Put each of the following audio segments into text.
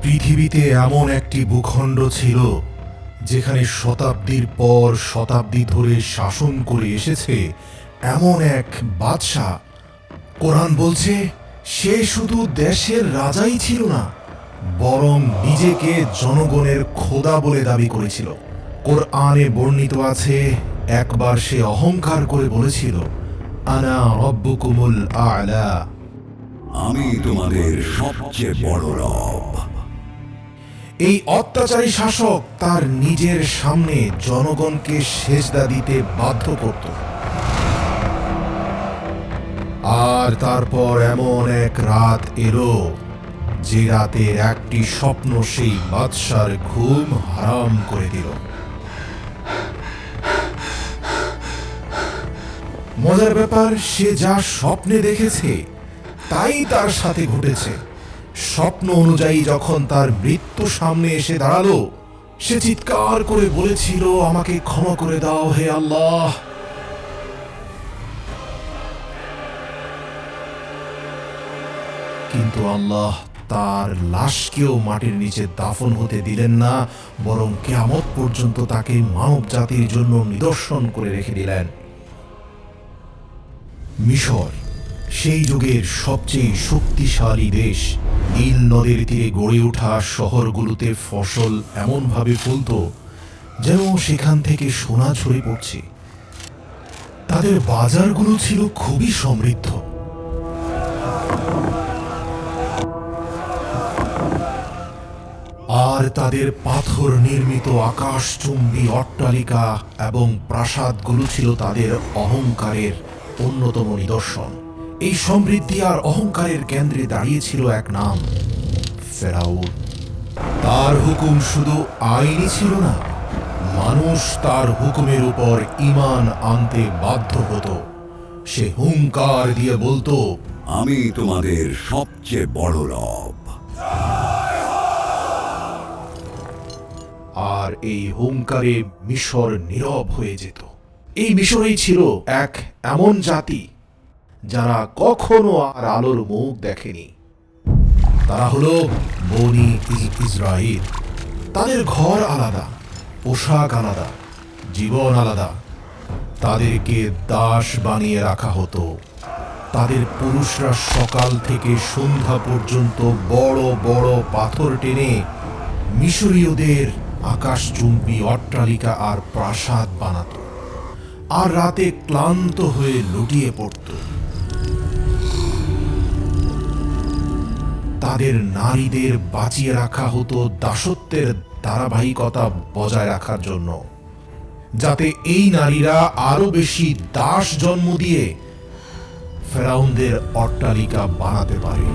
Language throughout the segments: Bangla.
পৃথিবীতে এমন একটি ভূখণ্ড ছিল যেখানে শতাব্দীর পর শতাব্দী ধরে শাসন করে এসেছে এমন এক বাদশা। কোরআন বলছে সে শুধু দেশের রাজাই ছিল না, বরং নিজেকে জনগণের খোদা বলে দাবি করেছিল। কোরআনে বর্ণিত আছে, একবার সে অহংকার করে বলেছিল, আনা রব্বুকুমুল আ'লা, আমি তোমাদের সবচেয়ে বড় রব। এই অত্যাচারী শাসক তার নিজের সামনে জনগণকে সেজদা দিতে বাধ্য করত। আর তারপর এমন এক রাত এলো যে রাতের একটি স্বপ্ন সেই বাদশার ঘুম হারাম করে দিল। মজার ব্যাপার, সে যা স্বপ্নে দেখেছে তাই তার সাথে ঘটেছে। স্বপ্ন অনুযায়ী যখন তার মৃত্যু সামনে এসে দাঁড়ালো, সে চিৎকার করে বলেছিল, আমাকে ক্ষমা করে দাও হে আল্লাহ। কিন্তু আল্লাহ তার লাশকেও মাটির নিচে দাফন হতে দিলেন না, বরং কিয়ামত পর্যন্ত তাকে মানব জাতির জন্য নিদর্শন করে রেখে দিলেন। মিশর সেই যুগের সবচেয়ে শক্তিশালী দেশ। নীল নদের তীরে গড়ে ওঠা শহরগুলোতে ফসল এমনভাবে ফলত যেন সেখান থেকে সোনা ঝরে পড়ছে। তাদের বাজারগুলো ছিল খুবই সমৃদ্ধ। আর তাদের পাথর নির্মিত আকাশচুম্বী অট্টালিকা এবং প্রাসাদগুলো ছিল তাদের অহংকারের অন্যতম নিদর্শন। এই সমৃদ্ধি আর অহংকারের কেন্দ্রে দাঁড়িয়েছিল এক নাম, ফেরাউন। তার হুকুম শুধু আইনি ছিল না, মানুষ তার হুকুমের উপর ঈমান আনতে বাধ্য হতো। সে হুঙ্কার দিয়ে বলতো, আমি তোমাদের সবচেয়ে বড় রব। আর এই হুঙ্কারে মিশর নীরব হয়ে যেত। এই মিশরেই ছিল এক এমন জাতি যারা কখনো আর আলোর মুখ দেখেনি। তারা হলো বনি ইসরাইল। তাদের ঘর আলাদা, পোশাক আলাদা, জীবন আলাদা। তাদেরকে দাস বানিয়ে রাখা হতো। তাদের পুরুষরা সকাল থেকে সন্ধ্যা পর্যন্ত বড় বড় পাথর টেনে মিশরীয়দের আকাশচুম্বী অট্টালিকা আর প্রাসাদ বানাত, আর রাতে ক্লান্ত হয়ে লুটিয়ে পড়ত। তাদের নারীদের বাঁচিয়ে রাখা হতো দাসত্বের ধারাবাহিকতা বজায় রাখার জন্য, যাতে এই নারীরা আরো বেশি দাস জন্ম দিয়ে ফেরাউনদের অট্টালিকা বানাতে পারে।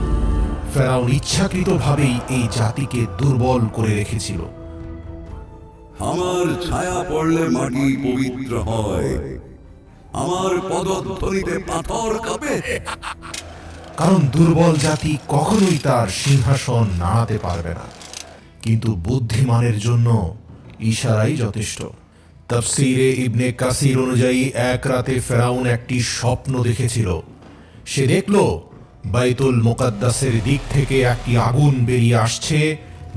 ফেরাউন ইচ্ছাকৃতভাবেই এই জাতিকে দুর্বল করে রেখেছিল। আমার ছায়া পড়লে মাটি পবিত্র হয়, আমার পদধ্বনিতে পাথর কাঁপে। কারণ দুর্বল জাতি কখনোই তার সিংহাসন নাড়াতে পারবে না। কিন্তু বুদ্ধিমানের জন্য ইশারাই যথেষ্ট। তাফসীরে ইবনে কাসির অনুযায়ী এক রাতে ফেরাউন একটি স্বপ্ন দেখেছিল। সে দেখল বাইতুল মুকাদ্দাসের দিক থেকে একটি আগুন বেরিয়ে আসছে,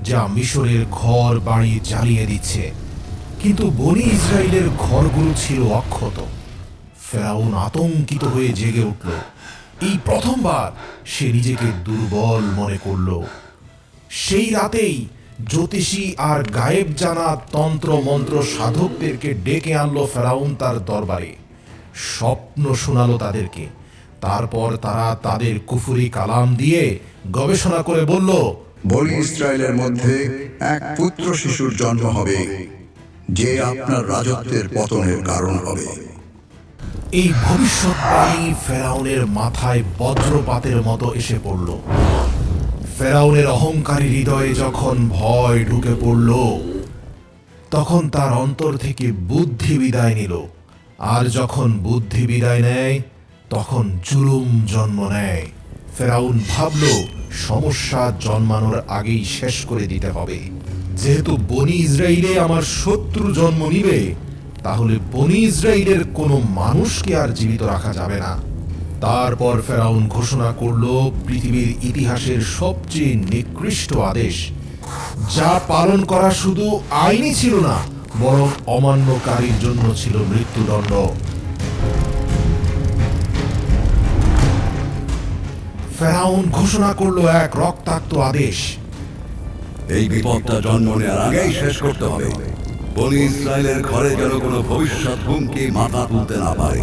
যা মিশরের ঘর বাড়ি জ্বালিয়ে দিচ্ছে। কিন্তু বনি ইসরায়েলের ঘরগুলো ছিল অক্ষত। ফেরাউন আতঙ্কিত হয়ে জেগে উঠল। এই প্রথমবার সে নিজেকে দুর্বল মনে করল। সেই রাতেই জ্যোতিষী আর গায়েব জানা তন্ত্র মন্ত্র সাধকদেরকে ডেকে আনলো ফেরাউন তার দরবারে। স্বপ্ন শোনালো তাদেরকে। তারপর তারা তাদের কুফরি কালাম দিয়ে গবেষণা করে বলল, বনি ইসরায়েলের মধ্যে এক পুত্র শিশুর জন্ম হবে, যে আপনার রাজত্বের পতনের কারণ হবে। এই ভবিষ্যৎবাণী ফেরাউনের মাথায় বজ্রপাতের মতো এসে পড়ল। ফেরাউনের অহংকারী হৃদয়ে যখন ভয় ঢুকে পড়ল, তখন তার অন্তর থেকে বুদ্ধি বিদায় নিল। আর যখন বুদ্ধি বিদায় নেয়, তখন জুলুম জন্ম নেয়। ফেরাউন ভাবল, সমস্যা জন্মানোর আগেই শেষ করে দিতে হবে। যেহেতু বনি ইসরায়েলে আমার শত্রু জন্ম নিবে, তাহলে বনি ইসরায়েলের কোনো মানুষকে আর জীবিত রাখা যাবে না। তারপর ফেরাউন ঘোষণা করল পৃথিবীর ইতিহাসের সবচেয়ে নিকৃষ্ট আদেশ, যা পালন করা শুধু আইনই ছিল না, বরং অমান্যকারীর জন্য ছিল মৃত্যুদণ্ড। ফেরাউন ঘোষণা করলো এক রক্তাক্ত আদেশ। এই বিপদটা জন্ম নেওয়ার আগেই শেষ করতে হবে। বনি ইসরায়েলের ঘরে যেন কোনো ভবিষ্যৎ হুমকি মাথা তুলতে না পারে।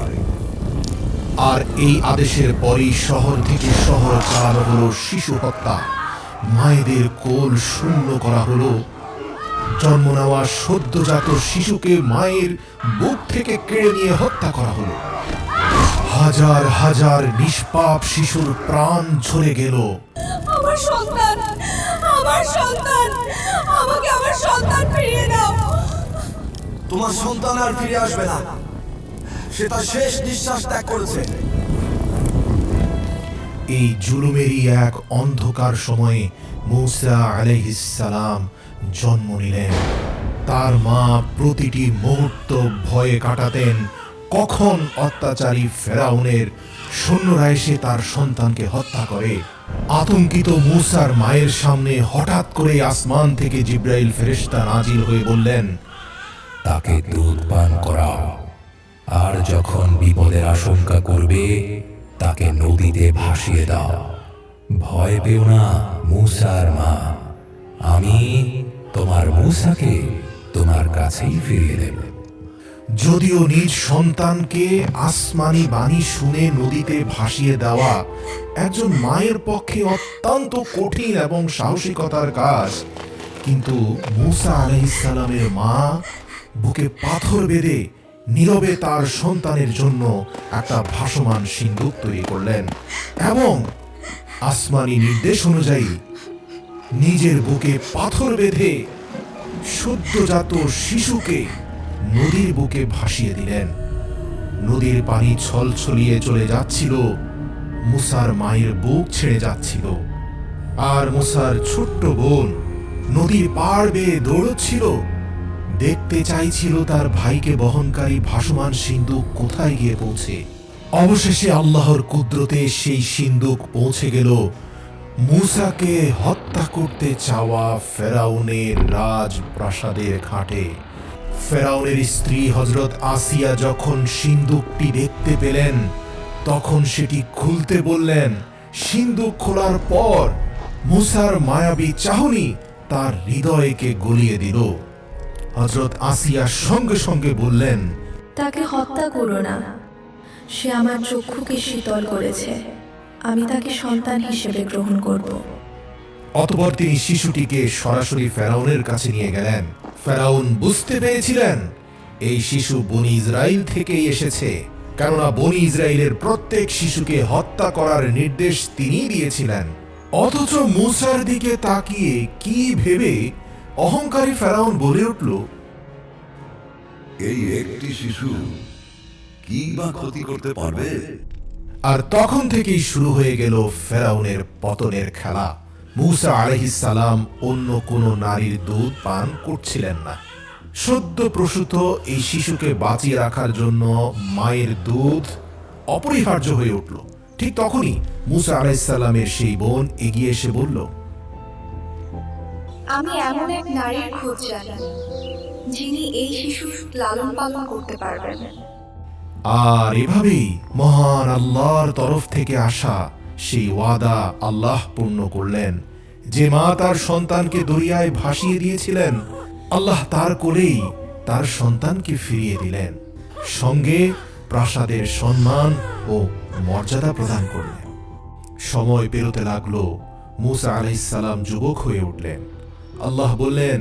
আর এই আদেশের পরই শহর থেকে শহর চালানো হলো শিশু হত্যা। মায়েদের কোল শূন্য করা হলো। জন্ম নেওয়া সদ্যজাত শিশুকে মায়ের বুক থেকে কেড়ে নিয়ে হত্যা করা হলো। হাজার হাজার নিষ্পাপ শিশুর প্রাণ ঝরে গেল। আমার সন্তান, আমার সন্তান, আমাকে আমার সন্তান ফিরিয়ে দাও। তোমার সন্তান আর ফিরে আসবে না, সে তার শেষ নিঃশ্বাস ত্যাগ করেছে। এই জুলুমেরই এক অন্ধকার সময়ে মূসা আলাইহিস সালাম জন্ম নিলেন। তার মা প্রতিটি মুহূর্ত ভয়ে কাটাতেন কখন অত্যাচারী ফেরাউনের সৈন্যরা এসে তার সন্তানকে হত্যা করে। আতঙ্কিত মূসার মায়ের সামনে হঠাৎ করে আসমান থেকে জিব্রাইল ফেরেশতা নাজিল হয়ে বললেন, তাকে দুধ পান করাও, আর যখন বিপদের আশঙ্কা করবে তাকে নদীতে ভাসিয়ে দাও। ভয় পেও না মূসার মা, আমি তোমার মূসাকে তোমার কাছেই ফিরিয়ে দেব। যদিও নিজ সন্তানকে আসমানি বাণী শুনে নদীতে ভাসিয়ে দেওয়া একজন মায়ের পক্ষে অত্যন্ত কঠিন এবং সাহসিকতার কাজ, কিন্তু মূসা আলাইহিস সালামের মা বুকে পাথর বেঁধে নীরবে তার সন্তানের জন্য একটা ভাসমান সিন্দুক তৈরি করলেন এবং আসমানি নির্দেশ অনুযায়ী নিজের বুকে পাথর বেঁধে সদ্যজাত শিশুকে নদীর বুকে ভাসিয়ে দিলেন। নদীর পানি ছলছলিয়ে চলে যাচ্ছিল, মূসার মায়ের বুক ছেড়ে যাচ্ছিল, আর মূসার ছোট্ট বোন নদীর পাড় বেয়ে দৌড়চ্ছিল, দেখতে চাইছিল তার ভাইকে বহনকারী ভাসমান সিন্দুক কোথায় গিয়ে পৌঁছে। অবশেষে আল্লাহর কুদরতে সেই সিন্দুক পৌঁছে গেল মূসাকে হত্যা করতে চাওয়া ফেরাউনের রাজপ্রাসাদের ঘাটে। ফেরাউনের স্ত্রী হযরত আসিয়া যখন সিন্দুকটি দেখতে পেলেন, তখন সেটি খুলতে বললেন। সিন্দুক খোলার পর মূসার মায়াবী চাহনি তার হৃদয়কে গলিয়ে দিল। হযরত আসিয়া সঙ্গে সঙ্গে বললেন, তাকে হত্যা করো না, সে আমার চক্ষুকে শীতল করেছে, আমি তাকে সন্তান হিসেবে গ্রহণ করব। অতঃপর তিনি শিশুটিকে সরাসরি ফেরাউনের কাছে নিয়ে গেলেন। ফেরাউন বুঝতে পেরেছিলেন এই শিশু বনি ইসরাইল থেকেই এসেছে, কেননা বনি ইসরাইলের প্রত্যেক শিশুকে হত্যা করার নির্দেশ তিনিই দিয়েছিলেন। অথচ মূসার দিকে তাকিয়ে কি ভেবে অহংকারী ফেরাউন বলে উঠল, এই একটি শিশু কি বা ক্ষতি করতে পারবে? আর তখন থেকেই শুরু হয়ে গেল ফেরাউনের পতনের খেলা। মূসা আলাইহিস সালাম অন্য কোনো নারীর দুধ পান করছিলেন না। সদ্য প্রসূত এই শিশুকে বাঁচিয়ে রাখার জন্য মায়ের দুধ অপরিহার্য হয়ে উঠল। ঠিক তখনই মূসা আলাইহিস সালামের সেই বোন এগিয়ে এসে বলল, আমি এমন এক নারীর খোঁজ জানি যিনি এই শিশুর লালন পালন করতে পারবেন। আর এভাবেই মহান আল্লাহর তরফ থেকে আসা সেই ওয়াদা আল্লাহ পূর্ণ করলেন। যে মা তার সন্তানকে দরিয়ায় ভাসিয়ে দিয়েছিলেন, আল্লাহ তার কোলেই তার সন্তানকে ফিরিয়ে দিলেন, সঙ্গে প্রাসাদের সম্মান ও মর্যাদা প্রদান করলেন। সময় পেরোতে লাগলো, মূসা আলাইহিস সালাম যুবক হয়ে উঠলেন। আল্লাহ বললেন,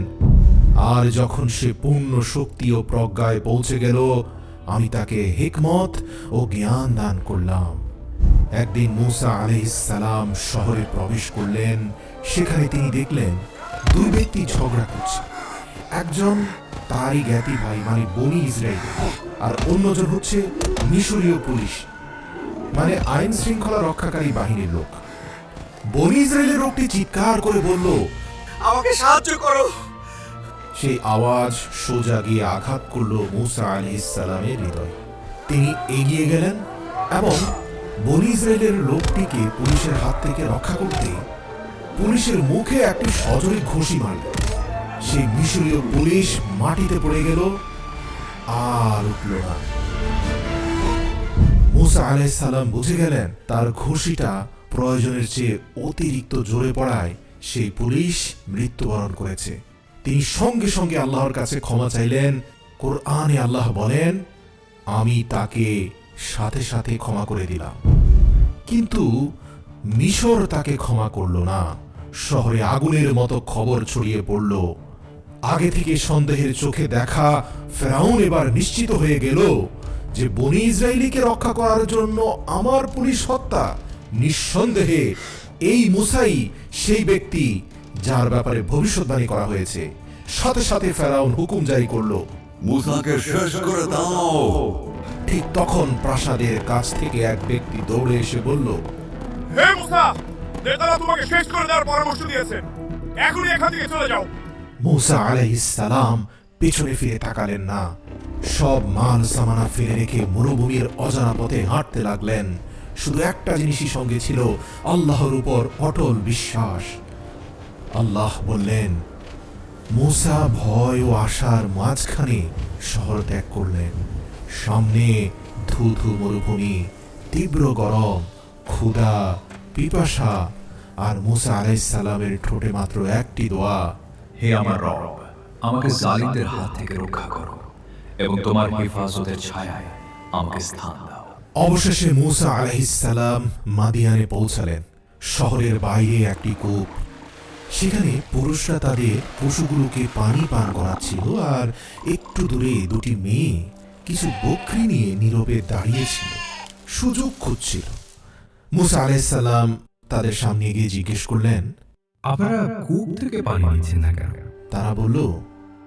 আর যখন সে পূর্ণ শক্তি ও প্রজ্ঞায় পৌঁছে গেল, আমি তাকে হিকমত ও জ্ঞান দান করলাম। একদিন মূসা আলাইহিস সালাম শহরে প্রবেশ করলেন। সেখানে তিনি দেখলেন দুই ব্যক্তি ঝগড়া করছে। একজন তারই জ্ঞাতি ভাই মানে বনি ইসরাইল, আর অন্যজন হচ্ছে মিশরীয় পুলিশ মানে আইন শৃঙ্খলা রক্ষাকারী বাহিনীর লোক। বনি ইসরাইলের লোকটি চিৎকার করে বলল, আমাকে সাহায্য করো। সেই আওয়াজ সোজা গিয়ে আঘাত করল মূসা আলাইহিস সালামের হৃদয়ে। তিনি এগিয়ে গেলেন এবং বনি ইসরাইলের লোকটিকে পুলিশের হাত থেকে রক্ষা করতে পুলিশের মুখে একটি সজোরে ঘুষি মারল। সেই মিশরীয় পুলিশ মাটিতে পড়ে গেল, আর উঠল না। মুসা আলাইহিস সালাম বুঝে গেলেন তার ঘুষিটা প্রয়োজনের চেয়ে অতিরিক্ত জোরে পড়ায় সেই পুলিশ মৃত্যুবরণ করেছে। তিনি সঙ্গে সঙ্গে আল্লাহর কাছে ক্ষমা চাইলেন। কোরআনে আল্লাহ বলেন, আমি তাকে সাথে সাথে ক্ষমা করে দিলাম। কিন্তু মিশর তাকে ক্ষমা করল না। শহরে আগুনের মতো খবর ছড়িয়ে পড়ল। আগে থেকে সন্দেহের চোখে দেখা ফেরাউন এবার নিশ্চিত হয়ে গেল যে বনী ইসরাইলকে রক্ষা করার জন্য আমার পুলিশ হত্যা। নিঃসন্দেহে এই মুসাই সেই ব্যক্তি যার ব্যাপারে ভবিষ্যৎবাণী করা হয়েছে। সাথে সাথে ফেরাউন হুকুম জারি করল, মুসাকে শেষ করে দাও। ঠিক তখন প্রাসাদের কাছ থেকে এক ব্যক্তি দৌড়ে এসে বলল, হে মুসা, নেতারা তোমাকে শেষ করে দেওয়ার পরামর্শ দিয়েছেন, এখনই এখান থেকে চলে যাও। মুসা আলাইহিস সালাম পেছনে ফিরে তাকালেন না। সব মাল সামানা ফেলে রেখে মরুভূমির অজানা পথে হাঁটতে লাগলেন। শুধু একটা জিনিসই সঙ্গে ছিল, আল্লাহর উপর অটল বিশ্বাস। আল্লাহ বললেন, মুসা ভয় ও আশার মাঝখানে শহর ত্যাগ করলেন। সামনে ধুধু মরুভূমি, তীব্র গরম, ক্ষুধা, পিপাসা, আর মুসা আলাইহিস সালামের ঠোঁটে মাত্র একটি দোয়া, হে আমার রব, আমাকে জালিমদের হাত থেকে রক্ষা করো এবং তোমার হেফাজতের ছায়ায় আমাকে স্থান দাও। অবশেষে মুসা আলাইহিস সালাম মাদিয়ানে পৌঁছালেন। শহরের বাইরে একটি কূপ। সেখানে পুরুষরা তাদের পশুগুলোকে পানি পান করাচ্ছিল, আর একটু দূরে দুটি মেয়ে কিছু বকরি নিয়ে নীরবে দাঁড়িয়েছিল, সুযোগ খুঁজছিল। মুসা আলাইহিস সালাম তাদের সামনে গিয়ে জিজ্ঞেস করলেন, আপনারা কূপ থেকে পানি নিচ্ছেন না কেন? তারা বলল,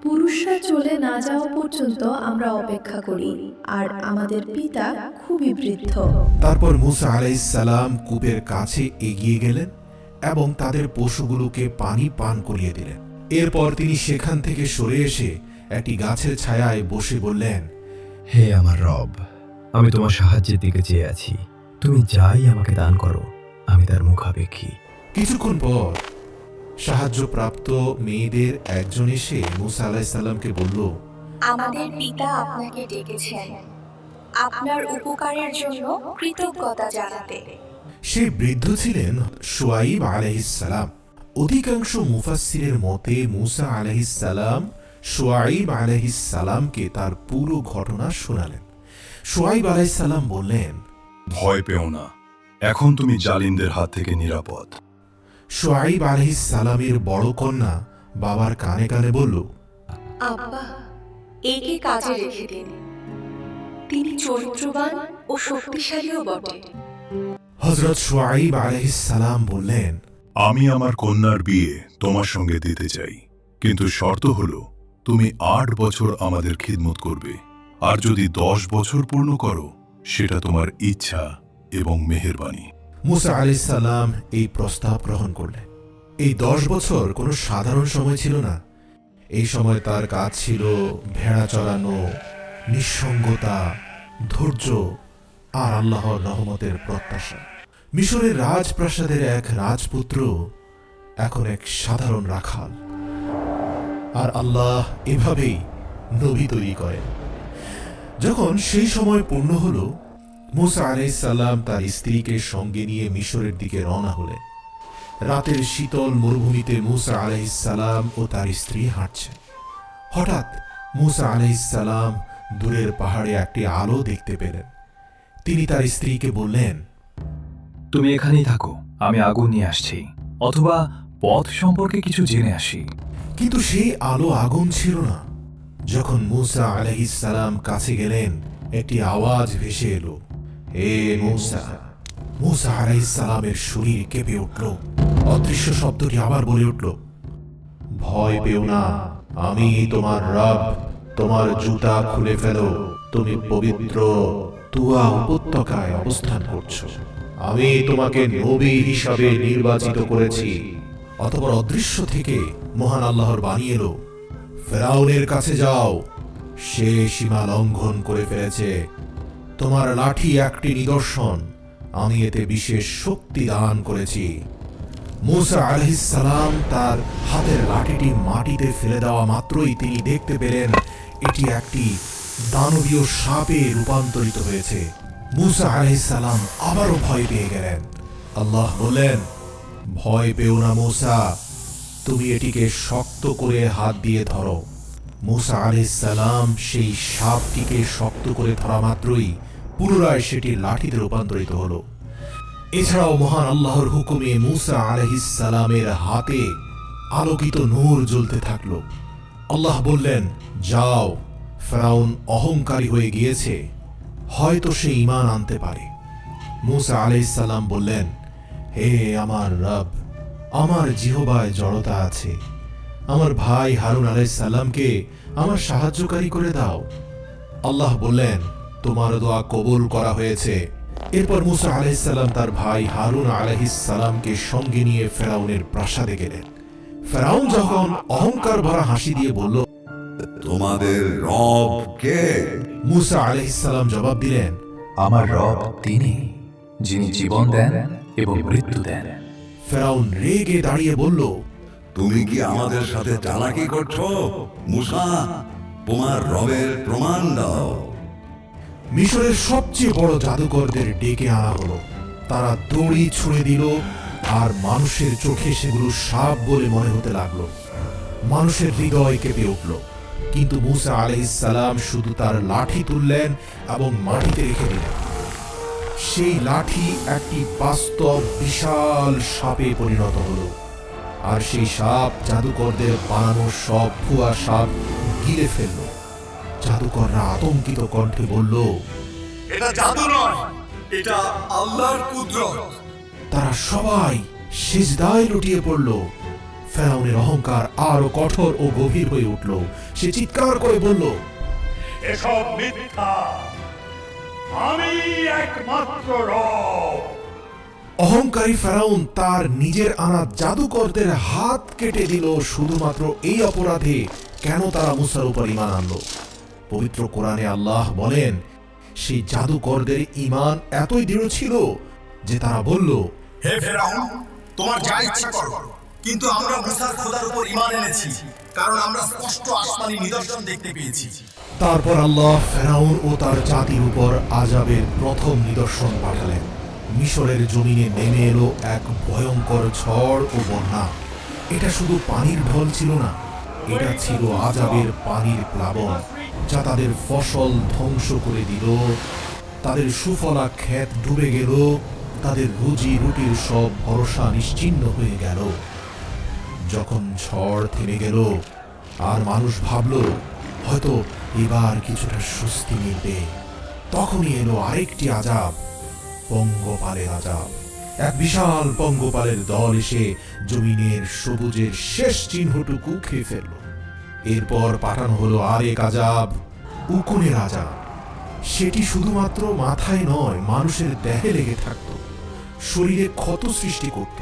পুরুষরা চলে না যাওয়া পর্যন্ত আমরা অপেক্ষা করি, আর আমাদের পিতা খুবই বৃদ্ধ। তারপর মুসা আলাইহিস সালাম কূপের কাছে এগিয়ে গেলেন এবং তাদের পশুগুলোকে পানি পান করিয়ে দিলেন। এরপর তিনি সেখান থেকে সরে এসে একটি গাছের ছায়ায় বসে বললেন, হে আমার রব, আমি তোমার সাহায্যের দিকে চেয়ে আছি। তুমি যাই আমাকে দান করো, আমি তার মুখাপেক্ষী। কিছুক্ষণ পর সাহায্যপ্রাপ্ত মেয়েদের একজন এসে মুসা আলাইহিস সালামকে বলল, আমাদের পিতা আপনাকে ডেকেছেন আপনার উপকারের জন্য কৃতজ্ঞতা জানাতে। সেই বৃদ্ধ ছিলেন শুআইব আলাইহিস সালাম। অধিকাংশ মুফাসসিরের মতে মুসা আলাইহিস সালাম শুআইব আলাইহিস সালামকে তার পুরো ঘটনা শোনালেন। শুআইব আলাইহিস সালাম বললেন, ভয় পেও না, এখন তুমি জালিমদের হাত থেকে নিরাপদ। শুআইব আলাইহিস সালামের বড় কন্যা বাবার কানে কানে বলল, আব্বা, একে কাজে রেখে দিন, তিনি চরিত্রবান ও শক্তিশালীও বটে। হযরত শুআইব আলাইহিস সালাম বললেন, আমি আমার কন্যার বিয়ে তোমার সঙ্গে দিতে চাই, কিন্তু শর্ত হলো তুমি 8 বছর আমাদের খিদমত করবে, আর যদি 10 বছর পূর্ণ করো সেটা তোমার ইচ্ছা এবং মেহেরবানি। মুসা আলাইহিস সালাম এই প্রস্তাব গ্রহণ করলেন। এই 10 বছর কোনো সাধারণ সময় ছিল না। এই সময় তার কাজ ছিল ভেড়া চড়ানো, নিঃসঙ্গতা, ধৈর্য আর আল্লাহর রহমতের প্রত্যাশা। মিশরের রাজপ্রাসাদের এক রাজপুত্র এখন এক সাধারণ রাখাল, আর আল্লাহ এভাবেই নবী তৈরি করেন। যখন সেই সময় পূর্ণ হল, মুসা আলাইহিস সালাম তার স্ত্রীকে সঙ্গে নিয়ে মিশরের দিকে রওনা হলেন। রাতের শীতল মরুভূমিতে মুসা আলাইহিস সালাম ও তার স্ত্রী হাঁটছেন। হঠাৎ মুসা আলাইহিস সালাম দূরের পাহাড়ে একটি আলো দেখতে পেলেন। তিনি তার স্ত্রীকে বললেন, তুমি এখানেই থাকো, আমি আগুন নিয়ে আসছি, অথবা পথ সম্পর্কে কিছু জেনে আসি। কিন্তু সেই আলো আগুন ছিল না। যখন মুসা আলাইহিস সালাম কাছে গেলেন, একটি আওয়াজ ভেসে এলো, হে মুসা। মুসা আলাইহিস সালামের শরীর কেঁপে উঠল। অদৃশ্য শব্দটি আবার বলে উঠল, ভয় পেও না, আমি তোমার রব। তোমার জুতা খুলে ফেলো, তুমি পবিত্র তুয়া উপত্যকায় অবস্থান করছো। আমি তোমাকে নবী হিসাবে নির্বাচিত করেছি। অতঃপর অদৃশ্য থেকে মহান আল্লাহর বাণী এলো, ফেরাউনের কাছে যাও, সে সীমা লঙ্ঘন করে ফেলেছে। তোমার লাঠি একটি নিদর্শন, আমি এতে বিশেষ শক্তি দান করেছি। মূসা আলাইহিস সালাম তার হাতের লাঠিটি মাটিতে ফেলে দেওয়া মাত্রই তিনি দেখতে পেলেন এটি একটি দানবীয় সাপে রূপান্তরিত হয়েছে। মূসা আলাইহিস সালাম আবারও ভয় পেয়ে গেলেন। আল্লাহ বললেন, ভয় পেও না মূসা, তুমি এটিকে শক্ত করে হাত দিয়ে ধরো। মূসা আলাইহিস সালাম সেই সাপটিকে শক্ত করে ধরা মাত্রই পুনরায় সেটি লাঠিতে রূপান্তরিত হলো। এছাড়াও মহান আল্লাহর হুকুমে মূসা আলাইহিস সালামের হাতে আলোকিত নূর জ্বলতে থাকলো। আল্লাহ বললেন, যাও, ফেরাউন অহংকারী হয়ে গিয়েছে, হয়তো সে ঈমান আনতে পারে। মূসা আলাইহিস সালাম বললেন, হে আমার রব, আমার জিহ্বায় জড়তা আছে, আমার ভাই হারুন আলাইহিস সালামকে আমার সাহায্যকারী করে দাও। আল্লাহ বললেন, তোমার দোয়া কবুল করা হয়েছে। এরপর মূসা আলাইহিস সালাম তার ভাই হারুন আলাইহিস সালামকে সঙ্গে নিয়ে ফেরাউনের প্রাসাদে গেলেন। ফেরাউন যখন অহংকার ভরা হাসি দিয়ে বলল, তোমাদের রব কে? মূসা আলাইহিস সালাম জবাব দিলেন, আমার রব তিনি, যিনি জীবন দেন এবং মৃত্যু দেন। ফেরাউন রেগে দাঁড়িয়ে বলল, তুমি কি আমাদের সাথে চালাকি করছো? মূসা, তোমার রবের প্রমাণ দাও। মিশরের সবচেয়ে বড় জাদুকরদের ডেকে আনা হলো। তারা দড়ি ছুঁড়ে দিল আর মানুষের চোখে সেগুলো সাপ বলে মনে হতে লাগলো। মানুষের হৃদয় কেঁপে উঠল। কিন্তু মূসা আলাইহিস সালাম শুধু তার লাঠি তুললেন এবং মাটিতে রেখে দিলেন। সেই লাঠি একটি বাস্তব বিশাল সাপে পরিণত হলো, আর সেই সাপ জাদুকরদের বানানো সব ভুয়া সাপ গিলে ফেলল। জাদুকররা আতঙ্কিত কণ্ঠে বলল, এটা জাদু নয়, এটা আল্লাহর কুদরত। তারা সবাই সিজদায় লুটিয়ে পড়ল। ফেরাউনের অহংকার আরো কঠোর ও গভীর হয়ে উঠল। সে চিৎকার করে বলল, এসব মিথ্যা, আমি একমাত্র রব। অহংকারী ফেরাউন তার নিজের আনা জাদুকরদের হাত কেটে দিল শুধুমাত্র এই অপরাধে কেন তারা মূসার উপর ঈমান আনলো। পবিত্র কোরআনে আল্লাহ বলেন, সেই জাদুকরদের ঈমান এতই দৃঢ় ছিল যে তারা বলল, হে ফেরাউন, তোমার যা ইচ্ছা করো, কিন্তু আমরা মুসার খোদার উপর ঈমান এনেছি, কারণ আমরা স্পষ্ট আসমানি নিদর্শন দেখতে পেয়েছি। তারপর আল্লাহ ফেরাউন ও তার জাতির উপর আযাবের প্রথম নিদর্শন পাঠালেন। মিশরের জমিনে নেমে এলো এক ভয়ঙ্কর ঝড় ও বন্যা। এটা শুধু পানির ঢল ছিল না, এটা ছিল আযাবের পানির প্লাবন, যা তাদের ফসল ধ্বংস করে দিল, তাদের সুফলা ক্ষেত ডুবে গেল, তাদের রুজি রুটির সব ভরসা নিশ্চিহ্ন হয়ে গেল। যখন ঝড় থেমে গেল আর মানুষ ভাবল হয়তো এবার কিছুটা স্বস্তি মিলবে, তখনই এলো আরেকটি আযাব, পঙ্গপালের আযাব। এক বিশাল পঙ্গপালের দল এসে জমিনের সবুজের শেষ চিহ্নটুকু খেয়ে ফেলল। এরপর পাঠানো হলো আরেক আযাব, উকুনের আযাব। সেটি শুধুমাত্র মাথায় নয়, মানুষের দেহে লেগে থাকত, শরীরে ক্ষত সৃষ্টি করত,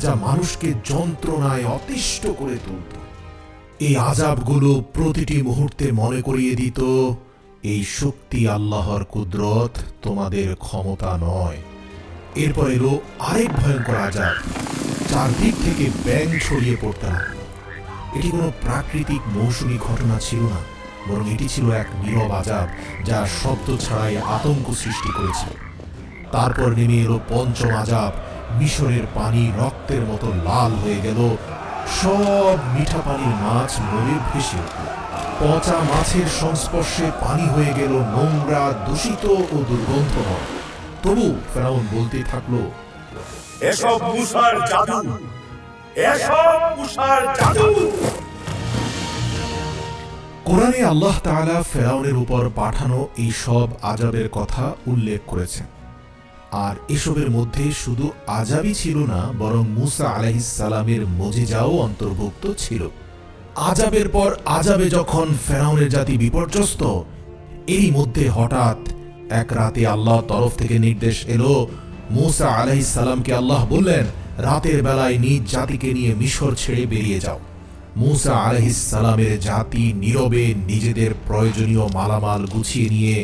যা মানুষকে যন্ত্রণায় অতিষ্ঠ করে তুলত। এই আযাবগুলো প্রতিটি মুহূর্তে মনে করিয়ে দিত, এই শক্তি আল্লাহর কুদরত, তোমাদের ক্ষমতা নয়। এরপর এলো আরেক ভয়ঙ্কর আযাব, চারদিক থেকে ব্যাঙ ছড়িয়ে পড়তে লাগলো। এটি কোনো প্রাকৃতিক মৌসুমী ঘটনা ছিল না, বরং এটি ছিল এক নীরব আযাব, যা শব্দ ছাড়াই আতঙ্ক সৃষ্টি করেছিল। তারপর নেমে এলো পঞ্চম আযাব। মিশরের পানি রক্তের মতো লাল হয়ে গেল, সব মিঠা পানির মাছ মরে ভেসে উঠল। পচা মাছের সংস্পর্শে পানি হয়ে গেল নোংরা, দূষিত ও দুর্গন্ধময়। তবু ফেরাউন বলতে থাকলো, এসব মূসার জাদু, এসব মূসার জাদু। কোরআনে আল্লাহ তাআলা ফেরাউনের উপর পাঠানো এই সব আযাবের কথা উল্লেখ করেছেন। আর এসবের মধ্যে শুধু আযাবই ছিল না, বরং মূসা আলাইহিস সালামের মুজিজাও অন্তর্ভুক্ত ছিল। আযাবের পর আযাবে যখন ফেরাউনের জাতি বিপর্যস্ত, এরই মধ্যে হঠাৎ এক রাতে আল্লাহর তরফ থেকে নির্দেশ এলো। মূসা আলাইহিস সালামকে আল্লাহ বললেন, রাতের বেলায় নিজ জাতিকে নিয়ে মিশর ছেড়ে বেরিয়ে যাও। মূসা আলাইহিস সালামের জাতি নীরবে নিজেদের প্রয়োজনীয় মালামাল গুছিয়ে নিয়ে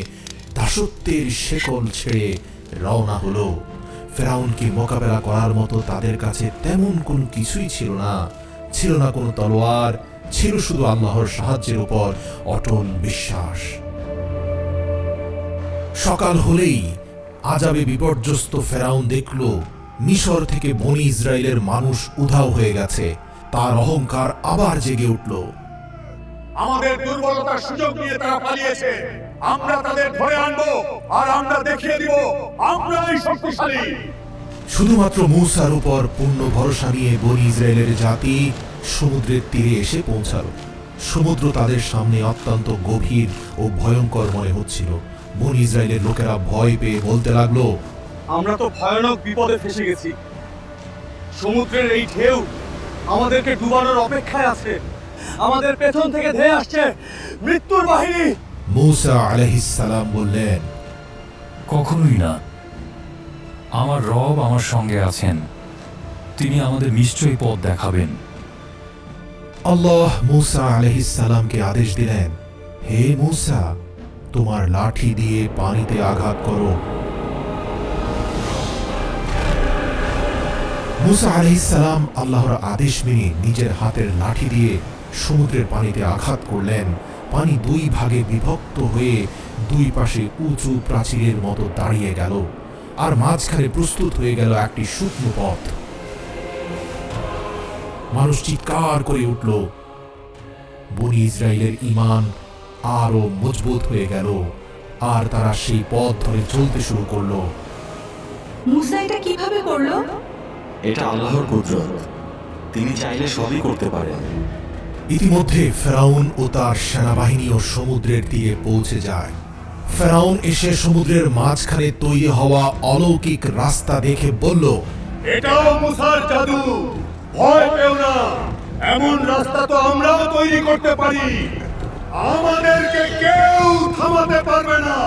দাসত্বের শেকল ছেড়ে রওনা হলো। ফেরাউনকে মোকাবেলা করার মতো তাদের কাছে তেমন কোনো কিছুই ছিল না। ছিল না কোনো তলোয়ার, ছিল শুধু আল্লাহর সাহায্যের উপর অটল বিশ্বাস। সকাল হলেই আযাবে বিপর্যস্ত ফেরাউন দেখল মিশর থেকে বনি ইসরায়েলের মানুষ উধাও হয়ে গেছে। তার অহংকার আবার জেগে উঠল। আমাদের দুর্বলতার সুযোগ নিয়ে তারা পালিয়েছে। আমরা তাদের ধরে আনবো আর আমরা দেখিয়ে দিব আমরাই শক্তিশালী। শুধুমাত্র মূসার উপর পূর্ণ ভরসা নিয়ে বনি ইসরায়েলের জাতি সমুদ্রের তীরে এসে পৌঁছাল। সমুদ্র তাদের সামনে অত্যন্ত গভীর ও ভয়ঙ্কর মনে হচ্ছিল। বনি ইসরায়েলের লোকেরা ভয় পেয়ে বলতে লাগলো, আমরা তো ভয়ানক বিপদে ফেসে গেছি। সমুদ্রের এই ঢেউ আমাদেরকে ডুবানোর অপেক্ষায় আছে। আমাদের পেছন থেকে ধেয়ে আসছে মৃত্যুর বাহিনী। মূসা আলাইহিস সালাম বললেন, কখনোই না। আমার রব আমার সঙ্গে আছেন, তিনি আমাদের নিশ্চয়ই পথ দেখাবেন। আল্লাহ মূসা আলাইহিস সালামকে আদেশ দিলেন, হে মূসা, তোমার লাঠি দিয়ে পানিতে আঘাত করো। মূসা আলাইহিস সালাম আল্লাহর আদেশ মেনে নিজের হাতের লাঠি দিয়ে সমুদ্রের পানিতে আঘাত করলেন। পানি দুই ভাগে বিভক্ত হয়ে দুই পাশে উঁচু প্রাচীরের মতো দাঁড়িয়ে গেল, আর মাঝখানে প্রস্তুত হয়ে গেল একটি শুকনো পথ। মানুষ চিৎকার করে উঠল। বনি ইসরায়েলের ঈমান আরো মজবুত হয়ে গেল, আর তারা সেই পথ ধরে চলতে শুরু করলো। মুসা এটা কিভাবে করলো? এটা আল্লাহর কুদরত, তিনি চাইলে সবই করতে পারেন। ইতিমধ্যে ফেরাউন ও তার সেনাবাহিনীও সমুদ্রের তীরে পৌঁছে যায়। ফেরাউন এসে সমুদ্রের মাঝখানে তৈরি হওয়া অলৌকিক রাস্তা দেখে বলল, এটাও মুসার জাদু, ভয় পেও না। এমন রাস্তা তো আমরাও তৈরি করতে পারি। আমাদেরকে কেউ থামাতে পারবে না।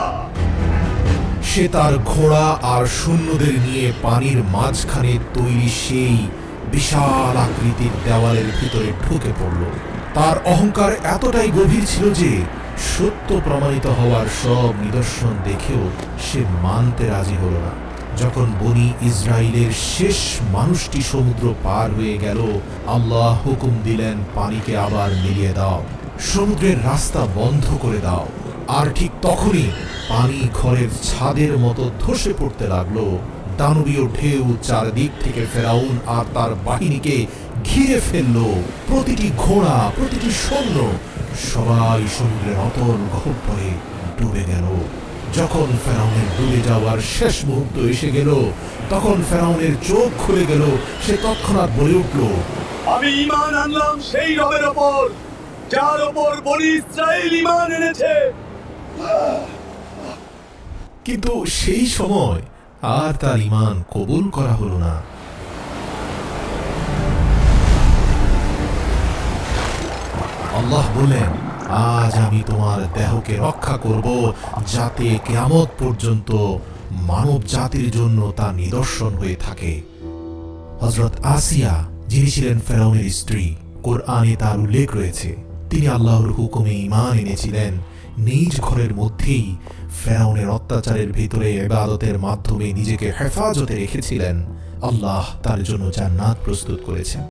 সে তার ঘোড়া আর সৈন্যদের নিয়ে পানির মাঝখানে তৈরি সেই বিশাল আকৃতির দেওয়ালের ভিতরে ঢুকে পড়ল। তার অহংকার এতটাই গভীর ছিল যে সত্য প্রমাণিত হওয়ার সব নিদর্শন দেখেও সে মানতে রাজি হল না। যখন বনি ইসরায়েলের শেষ মানুষটি সমুদ্র পার হয়ে গেল, আল্লাহ হুকুম দিলেন, পানিকে আবার মিলিয়ে দাও, সমুদ্রের রাস্তা বন্ধ করে দাও। আর ঠিক তখনই পানি ঘরের ছাদের মতো ধসে পড়তে লাগলো। দানবীয় ঢেউ চারদিক থেকে ফেরাউন আর তার বাহিনীকে ঘিরে ফেললো। প্রতিটি ঘোড়া, প্রতিটি সৈন্য, সবাই সমুদ্রের অতল গহ্বরে ডুবে গেল। যখন ফেরাউনের ডুবে যাওয়ার শেষ মুহূর্ত এসে গেল, তখন ফেরাউনের চোখ খুলে গেল। সে তৎক্ষণাৎ বলে উঠল, আমি ঈমান আনলাম সেই রবের ওপর যার ওপর বনি ইসরায়েল ঈমান এনেছে। কিন্তু সেই সময় আর তার ঈমান কবুল করা হলো না। আল্লাহ বললেন, আজ আমি তোমার দেহকে রক্ষা করব, যাতে কিয়ামত পর্যন্ত মানব জাতির জন্য তা নিদর্শন হয়ে থাকে। হযরত আসিয়া, যিনি ছিলেন ফেরাউনের স্ত্রী, কোরআনে তার উল্লেখ রয়েছে, তিনি আল্লাহর হুকুমে ঈমান এনেছিলেন। নিজ ঘরের মধ্যেই ফেরাউনের অত্যাচারের ভিতরে ইবাদতের মাধ্যমে নিজেকে হেফাজতে রেখেছিলেন। আল্লাহ তার জন্য জান্নাত প্রস্তুত করেছেন।